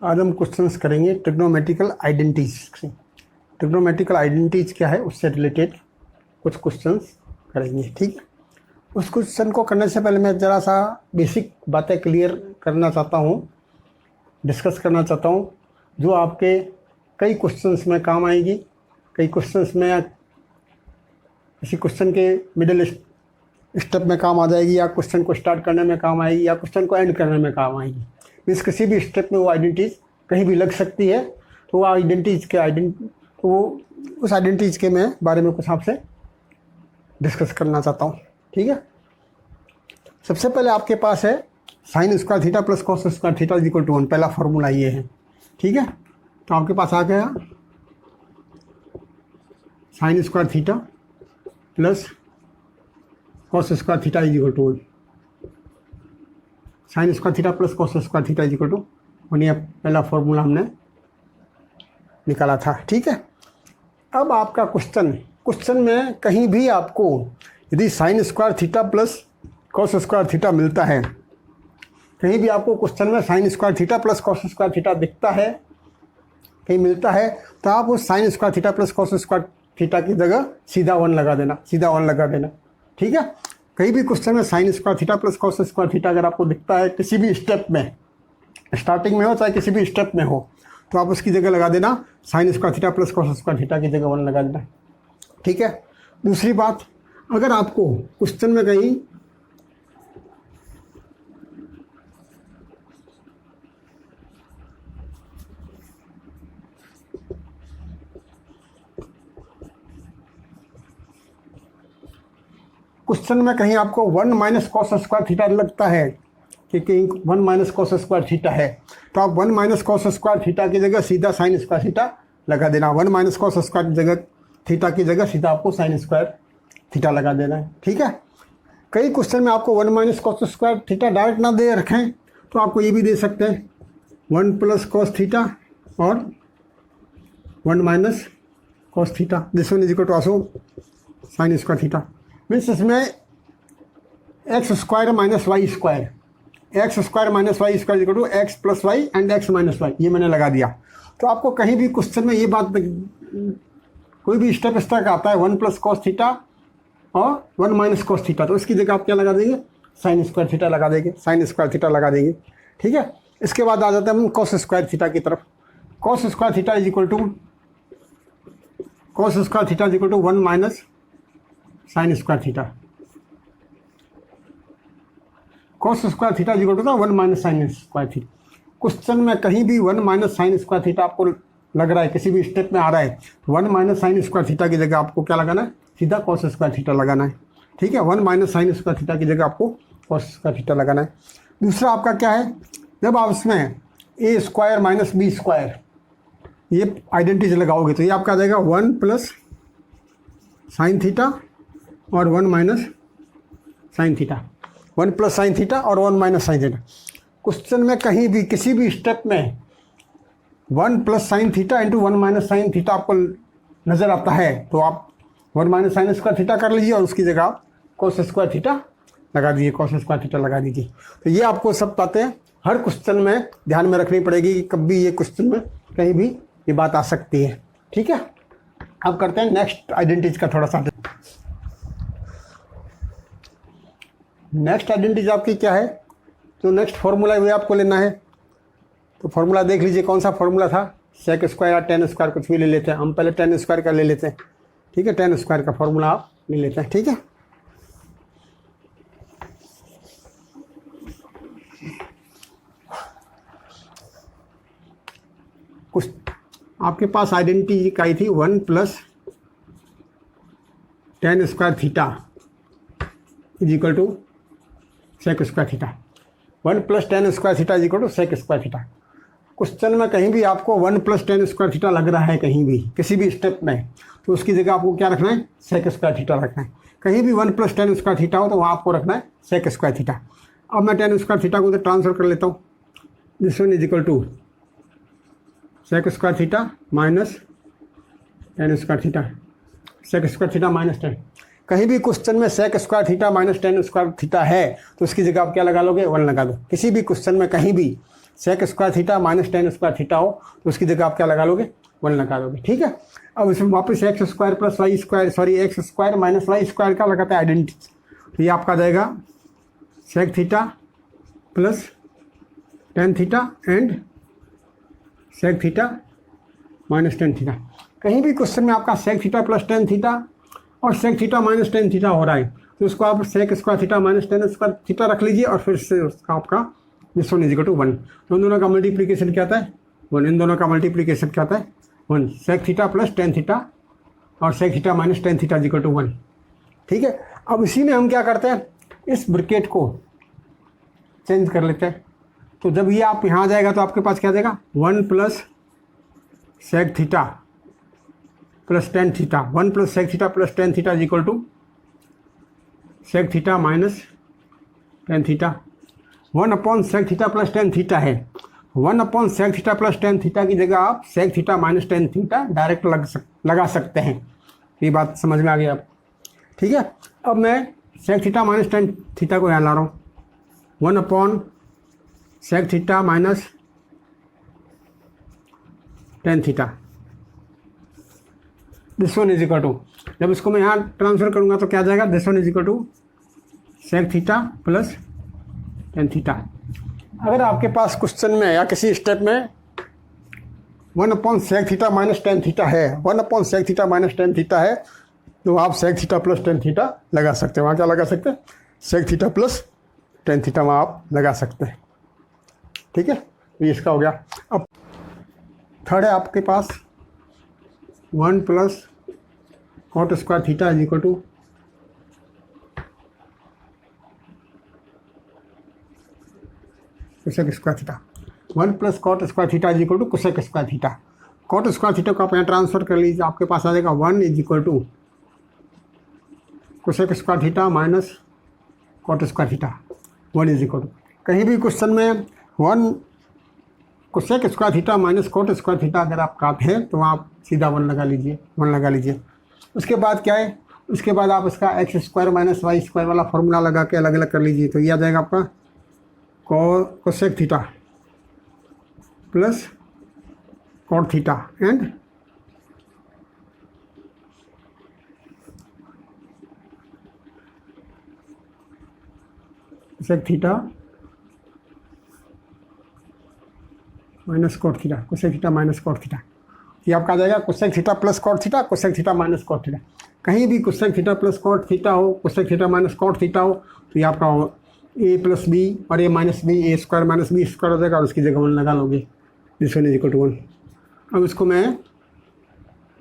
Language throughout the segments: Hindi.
आज हम क्वेश्चंस करेंगे ट्रिग्नोमेट्रिकल आइडेंटिटीज से। ट्रिग्नोमेट्रिकल आइडेंटिटीज क्या है उससे रिलेटेड कुछ क्वेश्चंस करेंगे। ठीक, उस क्वेश्चन को करने से पहले मैं ज़रा सा बेसिक बातें क्लियर करना चाहता हूँ, डिस्कस करना चाहता हूँ, जो आपके कई क्वेश्चंस में काम आएगी। कई क्वेश्चंस में किसी क्वेश्चन के मिडिल स्टेप में काम आ जाएगी, या क्वेश्चन को स्टार्ट करने में काम आएगी, या क्वेश्चन को एंड करने में काम आएगी। मीन्स किसी भी स्टेप में वो आइडेंटिटीज कहीं भी लग सकती है। तो वो आइडेंटिटीज उस आइडेंटिटीज के मैं बारे में कुछ आपसे डिस्कस करना चाहता हूँ। ठीक है, सबसे पहले आपके पास है sine square theta plus cos square theta is equal to 1। पहला फॉर्मूला ये है। ठीक है, तो आपके पास आ गया sine square theta plus cos square theta is equal to 1। Sine square theta plus cos square theta is equal to 1, ये पहला फॉर्मूला हमने निकाला था। ठीक है, अब आपका क्वेश्चन में कहीं भी आपको यदि sign square theta plus cos square theta मिलता है, कहीं भी आपको क्वेश्चन में sign square theta plus cos square theta दिखता है, कहीं मिलता है, तो आप उस sign square theta plus cos square theta की जगह सीधा 1 लगा देना। ठीक है, कहीं भी क्वेश्चन में sign square theta plus cos square theta अगर आपको दिखता है किसी भी स्टेप में, स्टार्टिंग में हो चाहे किसी भी स्टेप में हो, तो आप उसकी जगह लगा देना sign square theta plus cos square theta की जगह 1 लगा देना। ठीक है, दूसरी बात, अगर आपको क्वेश्चन में कहीं आपको 1 माइनस कॉस स्क्वायर थीटा लगता है कि कहीं 1 माइनस कॉस स्क्वायर थीटा है, तो आप 1 माइनस कॉस स्क्वायर थीटा की जगह सीधा साइन स्क्वायर थीटा लगा देना। 1 माइनस कॉस स्क्वायर जगह थीटा की जगह सीधा आपको साइन स्क्वायर थीटा लगा देना है। ठीक है, कई क्वेश्चन में आपको 1 minus cos square theta direct ना दे रखें तो आपको ये भी दे सकते हैं 1 प्लस कॉस थीटा और 1 minus cos theta, this one is equal to also sine square theta. Means इसमें x square minus y square, x square minus y square equal to x plus y and x minus y, ये मैंने लगा दिया। तो आपको कहीं भी क्वेश्चन में ये बात, कोई भी स्टेप इस तरह का आता है 1 प्लस कॉस थीटा और 1 माइनस कॉस थीटा, तो इसकी जगह आप क्या लगा देंगे, साइन स्क्वायर थीटा लगा देंगे, साइन स्क्वायर थीटा लगा देंगे। ठीक है, इसके बाद आ जाते हैं हम कॉस स्क्वायर थीटा की तरफ। Cos square theta is equal to 1 minus sine square theta. Cos square theta is equal to 1 minus sine square theta. Question में कहीं भी 1 माइनस साइन स्क्वायर थीटा आपको लग रहा है, किसी भी स्टेप में आ रहा है, 1 माइनस साइन स्क्वायर थीटा की जगह आपको क्या लगाना है, सीधा कॉस स्क्वायर थीटा लगाना है। ठीक है, 1 माइनस साइन स्क्वायर थीटा की जगह आपको कॉस स्क्वायर थीटा लगाना है। दूसरा आपका क्या है, जब आप इसमें ए स्क्वायर माइनस बी स्क्वायर ये आइडेंटिटी लगाओगे तो ये आपका आ जाएगा 1 प्लस साइन थीटा और 1 minus sine theta, 1 plus sine theta और 1 माइनस साइन थीटा। क्वेश्चन में कहीं भी किसी भी स्टेप में 1 plus sine theta into 1 minus sine theta आपको नज़र आता है, तो आप 1 माइनस साइन स्क्वायर थीटा कर लीजिए और उसकी जगह आप कॉस स्क्वायर थीटा लगा दीजिए, कॉस स्क्वायर थीटा लगा दीजिए। तो ये आपको सब बातें हर क्वेश्चन में ध्यान में रखनी पड़ेगी कि कभी ये क्वेश्चन में कहीं भी ये बात आ सकती है। ठीक है, अब करते हैं नेक्स्ट आइडेंटिटीज का थोड़ा सा। नेक्स्ट आइडेंटिटीज आपकी क्या है, तो नेक्स्ट फार्मूला भी आपको लेना है। तो फार्मूला देख लीजिए कौन सा फार्मूला था, सेक स्क्वायर या टेन स्क्वायर कुछ भी ले लेते हैं। हम पहले टेन स्क्वायर का ले लेते हैं। ठीक है, टेन स्क्वायर का फार्मूला आप ले लेते हैं। ठीक है, कुछ आपके पास आइडेंटिटी का आई थी 1 plus tan square theta is equal to sec square theta. 1 plus tan square theta is equal to sec square theta. Question में कहीं भी आपको 1 प्लस टेन स्क्वायर थीटा लग रहा है कहीं भी किसी भी स्टेप में, तो उसकी जगह आपको क्या रखना है, सेक स्क्वायर थीटा रखना है। कहीं भी 1 प्लस टेन स्क्वायर थीटा हो तो वहाँ आपको रखना है सेक स्क्वायर थीटा। अब मैं टेन स्क्वायर थीटा को उधर ट्रांसफर कर लेता हूँ, this one is equal to sec square theta minus tan square theta, sec square theta minus tan. कहीं भी क्वेश्चन में sec square theta minus tan square theta है तो उसकी जगह आप क्या लगा लोगे, 1 लगा दो। किसी भी क्वेश्चन में कहीं भी sec square theta minus tan square theta हो तो उसकी जगह आप क्या लगा लोगे, 1 लगा लोगे। ठीक है, अब इसमें वापस x square plus y square, sorry x square minus y square का लगाता है आइडेंटिटी, तो ये आपका जाएगा sec theta plus tan theta and sec theta minus tan theta. कहीं भी क्वेश्चन में आपका sec theta plus tan theta और sec theta minus tan theta हो रहा है तो उसको आप sec square theta minus tan square theta रख लीजिए और फिर से उसका आपका this one is equal to 1। तो इन दोनों का मल्टीप्लीकेशन क्या आता है 1, इन दोनों का मल्टीप्लीकेशन क्या आता है 1, sec theta plus tan theta और sec theta minus tan theta is equal to 1। ठीक है, अब इसी में हम क्या करते हैं, इस ब्रैकेट को चेंज कर लेते हैं। तो जब ये आप यहाँ आ जाएगा तो आपके पास क्या आ जाएगा 1 plus sec theta plus tan theta, 1 plus sec theta plus tan theta is equal to sec theta minus tan theta. 1 upon sec theta plus tan theta है, 1 upon sec theta plus tan theta की जगह आप sec theta minus tan theta direct लगा सकते हैं। ये बात समझ में आ गई आप। ठीक है, अब मैं sec theta minus tan theta को यहाँ ला रहा हूँ, 1 upon sec theta minus tan theta, this one is equal to, जब इसको मैं यहाँ ट्रांसफर करूँगा तो क्या आ जाएगा, this one is equal to sec theta plus tan theta. अगर आपके पास क्वेश्चन में या किसी स्टेप में 1 upon sec theta minus tan theta है, 1 upon sec theta minus tan theta है, तो आप sec theta plus tan theta लगा सकते हैं। वहाँ क्या लगा सकते हैं, sec theta plus tan theta वहाँ आप लगा सकते हैं। ठीक है, तो ये इसका हो गया। अब थर्ड है आपके पास 1 plus cot square theta is equal to cosec square theta, 1 plus cot square theta is equal to cosec square theta. Cot square theta को आप यहाँ ट्रांसफर कर लीजिए, आपके पास आ जाएगा 1 is equal to cosec square theta minus cot square theta, 1 is equal to, कहीं भी क्वेश्चन में 1 cosec square theta minus cot square theta अगर आप काट हैं तो आप सीधा 1 लगा लीजिए, 1 लगा लीजिए। उसके बाद क्या है, उसके बाद आप इसका x square minus y square वाला फॉर्मूला लगा के अलग अलग कर लीजिए, तो ये आ जाएगा आपका cosec theta plus cot theta and cosec theta minus cot theta, cosec theta minus cot theta. ये आपका आ जाएगा cosec theta plus cot theta, cosec theta minus cot theta. कहीं भी cosec theta plus cot theta हो, cosec theta minus cot theta हो, तो ये आपका ए प्लस बी और A minus B, A square minus B square हो जाएगा और उसकी जगह 1 लगा लोगे, this one is equal to 1। अब इसको मैं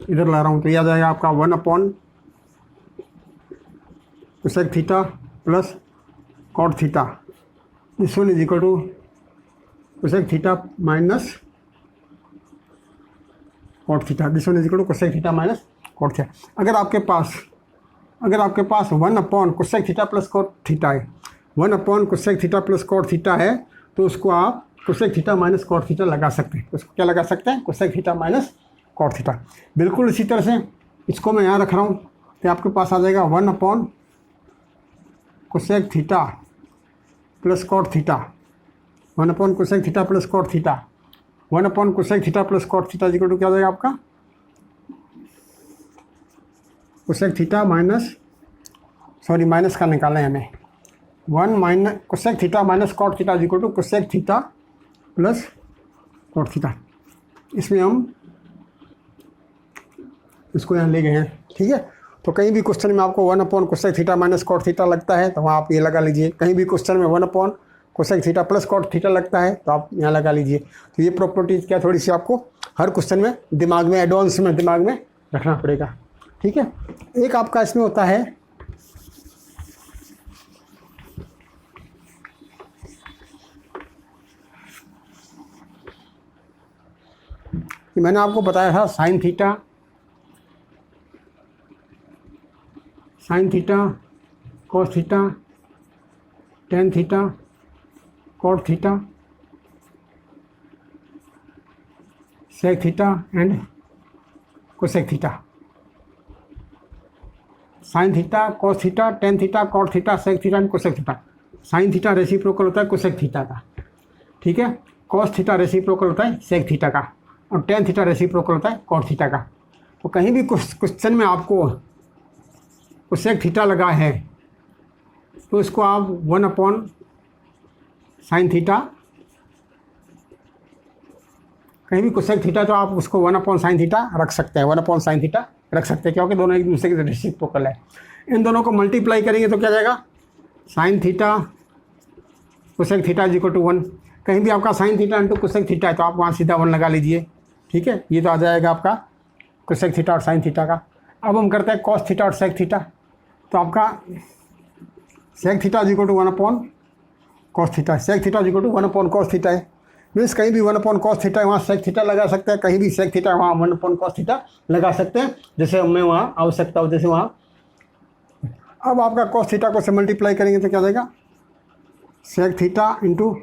इधर ला रहा हूँ तो ये आ जाएगा आपका 1 upon cosec theta plus cot theta, this one is equal to cosec theta minus cot theta, this one is equal to cosec theta minus cot theta. अगर आपके पास 1 upon cosec theta plus cot theta है, 1 upon cosec theta plus cot theta है, तो उसको आप cosec theta minus cot theta लगा सकते हैं। उसको क्या लगा सकते हैं, cosec theta minus cot theta. बिल्कुल इसी तरह से इसको मैं यहाँ रख रहा हूँ तो आपके पास आ जाएगा 1 upon cosec theta plus cot theta, 1 upon cosec theta plus cot theta, 1 upon cosec theta plus cot theta equal to क्या हो जाएगा आपका cosec theta minus, sorry minus का निकालना है हमें, 1 minus cosec theta minus cot theta equal to cosec theta plus cot theta. इसमें हम इसको यहाँ ले गए हैं। ठीक है, तो कहीं भी क्वेश्चन में आपको 1 upon cosec theta minus cot theta लगता है तो वहाँ आप ये लगा लीजिए। कहीं भी क्वेश्चन में 1 upon cosec theta plus cot theta लगता है तो आप यहाँ लगा लीजिए। तो ये प्रॉपर्टीज क्या थोड़ी सी आपको हर क्वेश्चन में दिमाग में एडवांस में दिमाग में रखना पड़ेगा। ठीक है, एक आपका इसमें होता है कि मैंने आपको बताया था sine theta cos theta tan theta cot theta sec theta and cosec theta. Sine theta cos theta tan theta cot theta sec theta and cosec theta. Sine theta reciprocal होता है कोसेक थीटा का। ठीक है, कॉस थीटा रेसिप्रोकल होता है सेक थीटा का, और टेन थीटा रेसिप्रोकल होता है कॉट थीटा का। तो कहीं भी क्वेश्चन में आपको सेक थीटा लगा है तो इसको आप 1/sin थीटा, कहीं भी कोसेक थीटा तो आप उसको 1/sin थीटा रख सकते हैं, 1/sin थीटा रख सकते हैं, क्योंकि दोनों एक दूसरे के रेसिप्रोकल है। इन दोनों को मल्टीप्लाई करेंगे तो क्या जाएगा, sin theta cosec theta is equal to 1। कहीं भी आपका sin theta into cosec theta है तो आप वहाँ सीधा 1 लगा लीजिए, ठीक है। ये तो आ जाएगा आपका कोसेक थीटा और sin थीटा का। अब हम करते हैं cos थीटा और sec थीटा। तो आपका sec theta is equal to 1/cos theta, sec theta is equal to 1/cos theta है। मीन्स कहीं भी 1/cos थीटा है वहाँ sec थीटा लगा सकते हैं, कहीं भी sec थीटा वहाँ 1/cos थीटा लगा सकते हैं, जैसे हमें वहाँ आवश्यकता हो, जैसे वहाँ। अब आपका cos थीटा को से मल्टीप्लाई करेंगे तो क्या जाएगा, sec theta into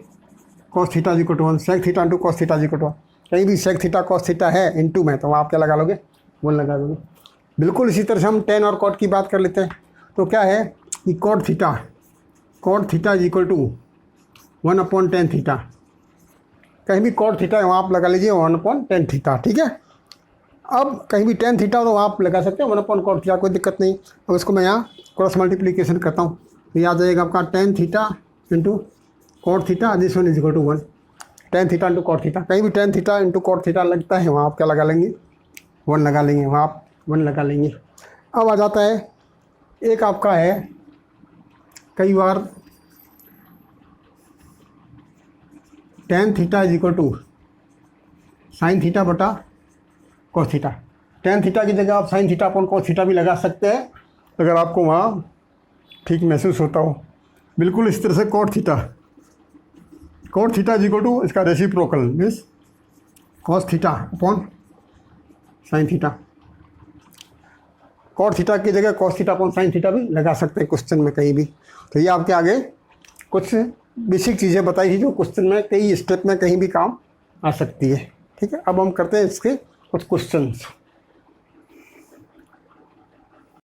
cos theta is equal to 1, sec theta into cos theta is equal to 1। कहीं भी sec थीटा cos थीटा है इंटू में तो वहाँ आप क्या लगा लोगे, 1 लगा दोगे। बिल्कुल इसी तरह से हम tan और cot की बात कर लेते हैं। तो क्या है कि cot theta is equal to 1/tan theta, कहीं भी cot थीटा है वहाँ आप लगा लीजिए 1/tan थीटा, ठीक है। अब कहीं भी tan थीटा तो वहाँ आप लगा सकते हैं 1/cot थीटा, कोई दिक्कत नहीं। अब इसको मैं यहाँ क्रॉस मल्टीप्लिकेशन करता हूँ तो ये आ जाएगा आपका tan theta into cot theta, this one is equal to 1, tan theta into cot theta. कहीं भी tan theta into cot theta लगता है वहाँ आप क्या लगा लेंगे, 1 लगा लेंगे, वहाँ आप 1 लगा लेंगे। अब आ जाता है एक आपका है कई बार tan theta is equal to sin theta बटा cos थीटा। tan थीटा की जगह आप sin theta upon cos theta भी लगा सकते हैं अगर आपको वहाँ ठीक महसूस होता हो। बिल्कुल इस तरह से cot theta is equal to इसका reciprocal means cos theta upon sin theta. cot theta की जगह cos theta upon sin theta भी लगा सकते हैं क्वेश्चन में कहीं भी। तो ये आपके आगे कुछ बेसिक चीज़ें बताई थी जो क्वेश्चन में कई स्टेप में कहीं भी काम आ सकती है, ठीक है। अब हम करते हैं इसके कुछ क्वेश्चंस।